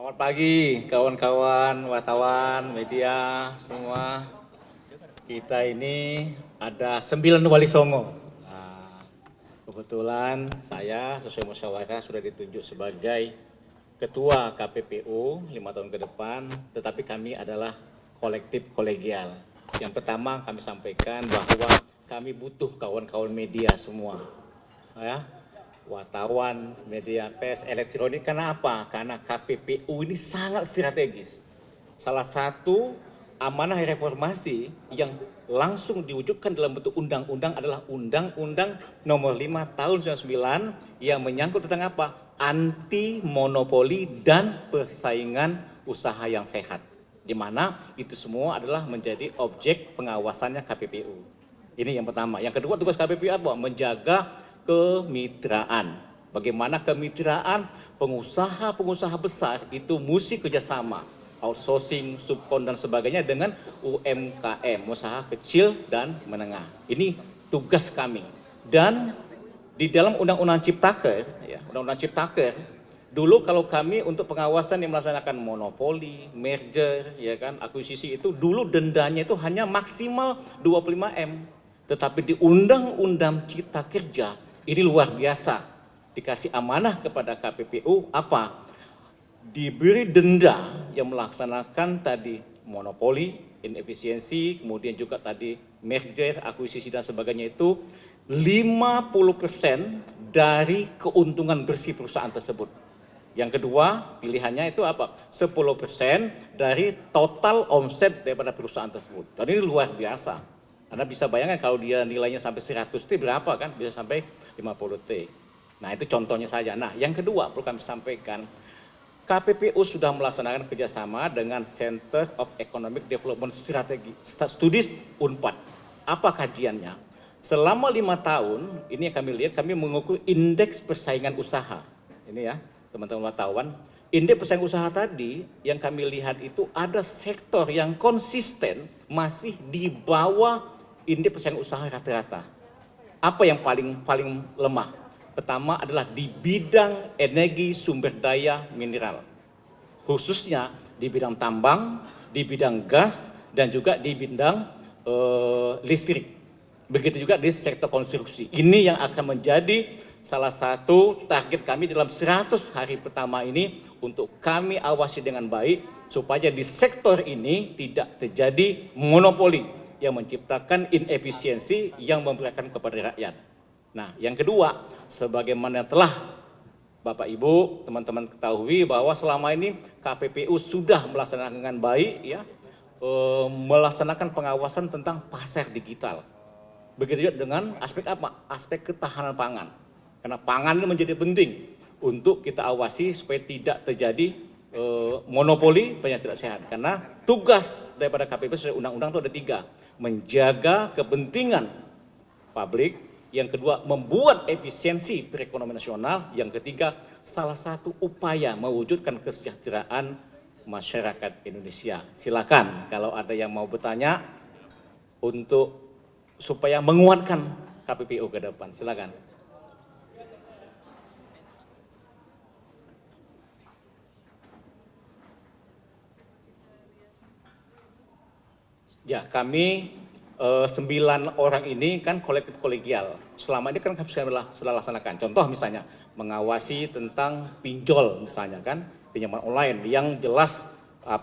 Selamat pagi kawan-kawan, wartawan, media, semua. Kita ini ada 9 wali songo. Nah, kebetulan saya sesuai musyawarah sudah ditunjuk sebagai Ketua KPPU 5 tahun ke depan, tetapi kami adalah kolektif kolegial. Yang pertama kami sampaikan bahwa kami butuh kawan-kawan media semua. Ya, wartawan, media pers, elektronik. Karena apa? Karena KPPU ini sangat strategis. Salah satu amanah reformasi yang langsung diwujudkan dalam bentuk undang-undang adalah Undang-Undang Nomor 5 Tahun 99 yang menyangkut tentang apa? Anti monopoli dan persaingan usaha yang sehat. Di mana itu semua adalah menjadi objek pengawasannya KPPU. Ini yang pertama. Yang kedua, tugas KPPU apa? Menjaga kemitraan. Bagaimana kemitraan pengusaha-pengusaha besar itu mesti kerjasama, outsourcing, subkon dan sebagainya dengan UMKM, usaha kecil dan menengah. Ini tugas kami. Dan di dalam Undang-Undang Ciptaker, ya, Undang-Undang Ciptaker, dulu kalau kami untuk pengawasan yang melaksanakan monopoli, merger, ya kan, akuisisi itu dulu dendanya itu hanya maksimal 25M. Tetapi di Undang-Undang Cipta Kerja ini luar biasa, dikasih amanah kepada KPPU apa? Diberi denda yang melaksanakan tadi monopoli, inefisiensi, kemudian juga tadi merger, akuisisi dan sebagainya itu 50% dari keuntungan bersih perusahaan tersebut. Yang kedua pilihannya itu apa? 10% dari total omset daripada perusahaan tersebut. Dan ini luar biasa. Anda bisa bayangkan kalau dia nilainya sampai 100T berapa kan? Bisa sampai 50T. Nah itu contohnya saja. Nah yang kedua perlu kami sampaikan, KPPU sudah melaksanakan kerjasama dengan Center of Economic Development Strategy Studies UNPAD. Apa kajiannya? Selama 5 tahun, ini yang kami lihat, kami mengukur indeks persaingan usaha. Ini ya teman-teman wartawan. Indeks persaingan usaha tadi yang kami lihat itu ada sektor yang konsisten masih di bawah indeks persaingan usaha rata-rata. Apa yang paling lemah? Pertama adalah di bidang energi sumber daya mineral. Khususnya di bidang tambang, di bidang gas, dan juga di bidang listrik. Begitu juga di sektor konstruksi. Ini yang akan menjadi salah satu target kami dalam 100 hari pertama ini untuk kami awasi dengan baik supaya di sektor ini tidak terjadi monopoli yang menciptakan inefisiensi yang memberatkan kepada rakyat. Nah, yang kedua, sebagaimana telah Bapak Ibu, teman-teman ketahui bahwa selama ini KPPU sudah melaksanakan dengan baik ya, melaksanakan pengawasan tentang pasar digital. Begitu juga dengan aspek apa? Aspek ketahanan pangan. Karena pangan ini menjadi penting untuk kita awasi supaya tidak terjadi monopoli yang tidak sehat. Karena tugas daripada KPPU sesuai undang-undang itu ada 3. Menjaga kepentingan publik, yang kedua membuat efisiensi perekonomian nasional, yang ketiga salah satu upaya mewujudkan kesejahteraan masyarakat Indonesia. Silakan kalau ada yang mau bertanya untuk supaya menguatkan KPPU ke depan, silakan. Ya, kami 9 orang ini kan kolektif kolegial. Selama ini kan kami sudah laksanakan. Contoh misalnya mengawasi tentang pinjol misalnya kan, pinjaman online yang jelas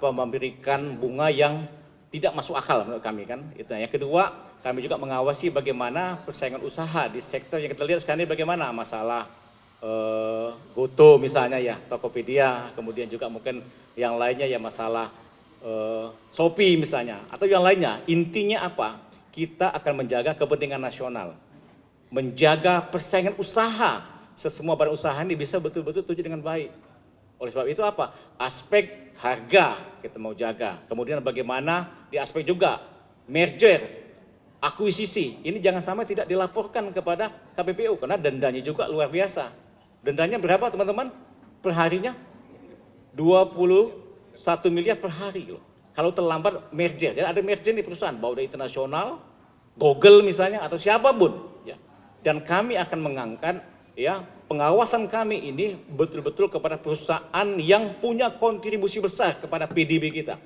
memberikan bunga yang tidak masuk akal menurut kami kan. Itu yang kedua, kami juga mengawasi bagaimana persaingan usaha di sektor yang kita lihat sekarang ini, bagaimana masalah Goto misalnya ya, Tokopedia, kemudian juga mungkin yang lainnya ya masalah Shopee misalnya, atau yang lainnya. Intinya apa? Kita akan menjaga kepentingan nasional, menjaga persaingan usaha, semua barang usaha ini bisa betul-betul terwujud dengan baik. Oleh sebab itu apa? Aspek harga kita mau jaga, kemudian bagaimana di aspek juga merger, akuisisi, ini jangan sampai tidak dilaporkan kepada KPPU, karena dendanya juga luar biasa. Dendanya berapa teman-teman? Per harinya 21 miliar per hari loh. Kalau terlambat merger, jadi ada merger di perusahaan, baik dari internasional, Google misalnya, atau siapapun. Ya. Dan kami akan mengangkat ya pengawasan kami ini betul-betul kepada perusahaan yang punya kontribusi besar kepada PDB kita,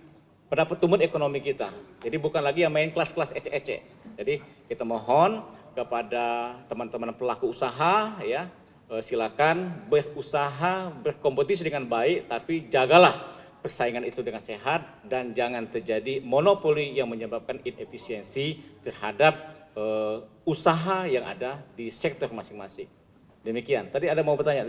pada pertumbuhan ekonomi kita. Jadi bukan lagi yang main kelas-kelas ecek-ecek. Jadi kita mohon kepada teman-teman pelaku usaha, ya, silakan berusaha, berkompetisi dengan baik, tapi jagalah persaingan itu dengan sehat dan jangan terjadi monopoli yang menyebabkan inefisiensi terhadap usaha yang ada di sektor masing-masing. Demikian. Tadi ada mau bertanya?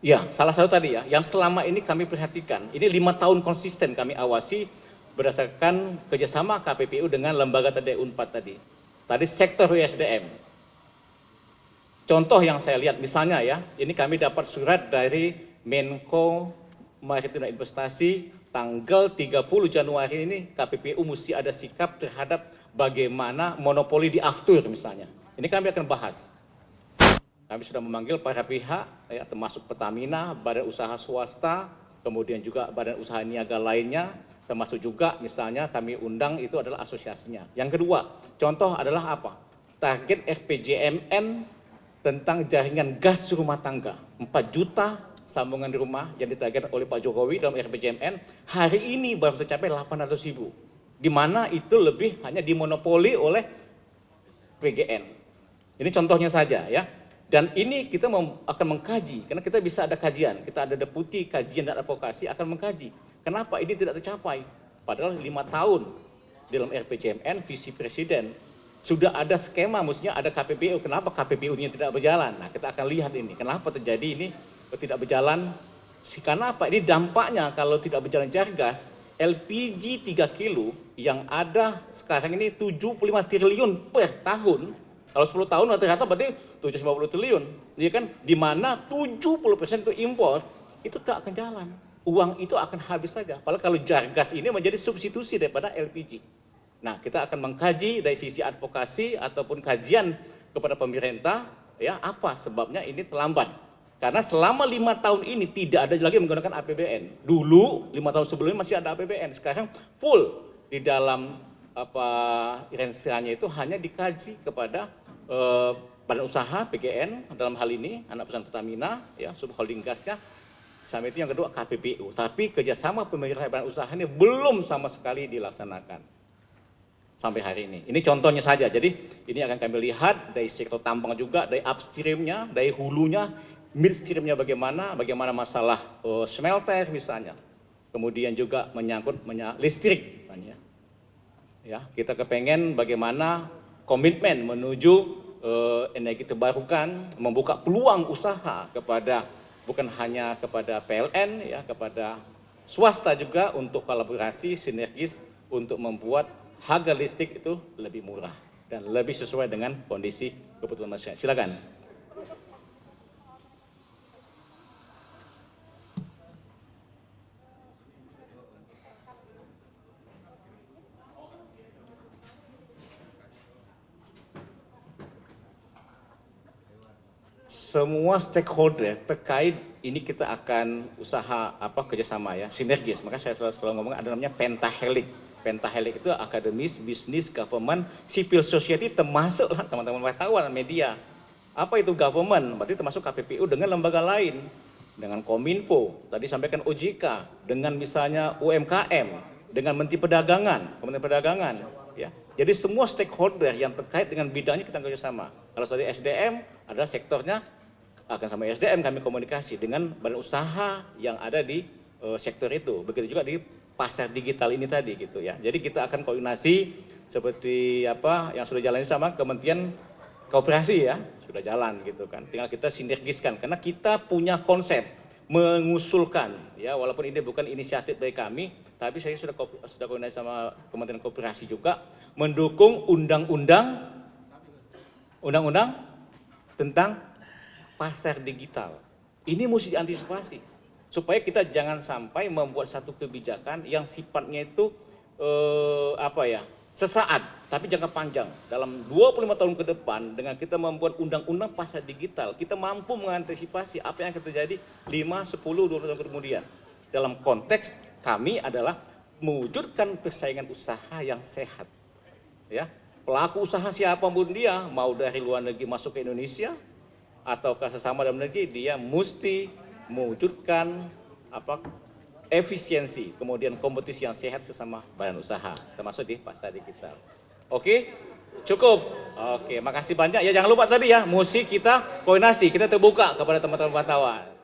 Ya, salah satu tadi ya, yang selama ini kami perhatikan, ini 5 tahun konsisten kami awasi berdasarkan kerjasama KPPU dengan lembaga tadi Unpad tadi. Tadi sektor USDM. Contoh yang saya lihat misalnya ya, ini kami dapat surat dari Menko Maritim dan Investasi tanggal 30 Januari ini KPPU mesti ada sikap terhadap bagaimana monopoli di aftur misalnya. Ini kami akan bahas. Kami sudah memanggil para pihak, ya, termasuk Pertamina, badan usaha swasta, kemudian juga badan usaha niaga lainnya, termasuk juga misalnya kami undang itu adalah asosiasinya. Yang kedua, contoh adalah apa? Target RPJMN tentang jaringan gas rumah tangga, 4 juta sambungan rumah yang ditargetkan oleh Pak Jokowi dalam RPJMN, hari ini baru tercapai 800.000. Di mana itu lebih hanya dimonopoli oleh PGN. Ini contohnya saja ya. Dan ini kita akan mengkaji, karena kita bisa ada kajian, kita ada deputi kajian dan advokasi akan mengkaji. Kenapa ini tidak tercapai? Padahal 5 tahun dalam RPJMN visi presiden sudah ada skema, maksudnya ada KPPU. Kenapa KPPU-nya tidak berjalan? Nah, kita akan lihat ini, kenapa terjadi ini tidak berjalan. Karena apa? Ini dampaknya kalau tidak berjalan gas, LPG 3 kilo yang ada sekarang ini 75 triliun per tahun. Kalau 10 tahun rata-rata berarti 750 triliun. Ya kan? Di mana 70% itu impor, itu tak akan jalan. Uang itu akan habis saja. Padahal kalau gas ini menjadi substitusi daripada LPG. Nah, kita akan mengkaji dari sisi advokasi ataupun kajian kepada pemerintah, ya, apa sebabnya ini terlambat. Karena selama 5 tahun ini tidak ada lagi menggunakan APBN. Dulu 5 tahun sebelumnya masih ada APBN, sekarang full di dalam rencananya itu hanya dikaji kepada badan usaha PGN dalam hal ini anak perusahaan Pertamina, ya, subholding gasnya. Sama itu yang kedua KPPU. Tapi kerjasama pemerintah badan usaha ini belum sama sekali dilaksanakan sampai hari ini. Ini contohnya saja. Jadi ini akan kami lihat dari sektor tambang juga, dari upstreamnya, dari hulunya, midstreamnya bagaimana masalah smelter misalnya. Kemudian juga menyangkut listrik misalnya. Ya, kita kepengen bagaimana komitmen menuju energi terbarukan, membuka peluang usaha kepada bukan hanya kepada PLN, ya, kepada swasta juga untuk kolaborasi sinergis untuk membuat harga listrik itu lebih murah dan lebih sesuai dengan kondisi kebutuhan masyarakat. Silakan. Semua stakeholder terkait ini kita akan usaha kerjasama ya, sinergis. Maka saya selalu ngomong ada namanya pentahelix. Pentahelix itu akademis, bisnis, government, civil society, termasuk teman-teman wartawan, media. Apa itu government? Berarti termasuk KPPU dengan lembaga lain, dengan Kominfo, tadi sampaikan OJK, dengan misalnya UMKM, dengan Menteri Perdagangan, Kementerian Perdagangan. Ya. Jadi semua stakeholder yang terkait dengan bidangnya kita kerjasama. Kalau tadi SDM adalah sektornya, akan sama SDM kami komunikasi dengan badan usaha yang ada di sektor itu. Begitu juga di pasar digital ini tadi gitu ya. Jadi kita akan koordinasi seperti apa yang sudah jalan sama Kementerian Koperasi ya, sudah jalan gitu kan. Tinggal kita sinergiskan karena kita punya konsep mengusulkan ya, walaupun ini bukan inisiatif dari kami, tapi saya sudah koordinasi sama Kementerian Koperasi juga mendukung undang-undang tentang pasar digital. Ini mesti diantisipasi supaya kita jangan sampai membuat satu kebijakan yang sifatnya itu sesaat tapi jangka panjang. Dalam 25 tahun ke depan dengan kita membuat undang-undang pasar digital, kita mampu mengantisipasi apa yang akan terjadi 5, 10, 20 tahun kemudian. Dalam konteks kami adalah mewujudkan persaingan usaha yang sehat. Ya. pelaku usaha siapapun dia, mau dari luar negeri masuk ke Indonesia, atau ke sesama dalam negeri, dia mesti mewujudkan efisiensi, kemudian kompetisi yang sehat sesama badan usaha, termasuk di pasar digital. Oke, cukup. Oke, makasih banyak ya. Jangan lupa tadi ya, musik kita koordinasi, kita terbuka kepada teman-teman wartawan.